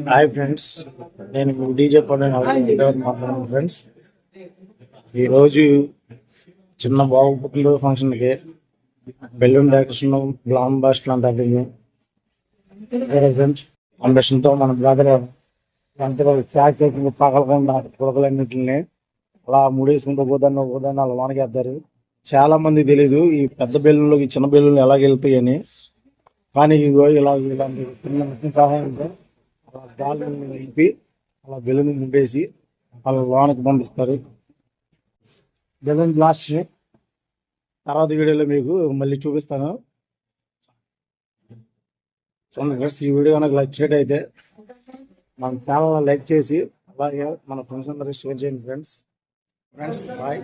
Hi friends, నేను మీ DJ మాట్లాడాను friends. ఈరోజు చిన్న బాబు పుట్టినరోజు ఫంక్షన్కి బెలూన్ డెకరేషన్ గ్లామ్ బాస్ట్లు అంతా ఫ్రెండ్స్. అంబేషన్తో మన బ్రదర్ ప్యాక్ చేసి పగలకుండా పుడకలన్నింటిని అలా ముడేసుకుంటూ పోదాన్ని అలా వానకేస్తారు. చాలా మంది తెలీదు ఈ పెద్ద బెలూన్లోకి చిన్న బెలూన్లు ఎలా వెళ్తాయని. కానీ ఇదిగో ఇలాంటి చిన్న మిషన్ సహాయంతో అలా గాలి నింపి అలా బెలూన్ నింపేసి అలా వానకు పంపిస్తారు. బెలూన్ బ్లాస్ట్ తర్వాత వీడియోలో మీకు మళ్ళీ చూపిస్తాను. చూడండి ఫ్రెండ్స్, ఈ వీడియో కనుక నచ్చినట్టయితే మన ఛానల్ లైక్ చేసి అలాగే మన ఫ్రెండ్స్ అందరికీ షేర్ చేయండి ఫ్రెండ్స్. బాయ్.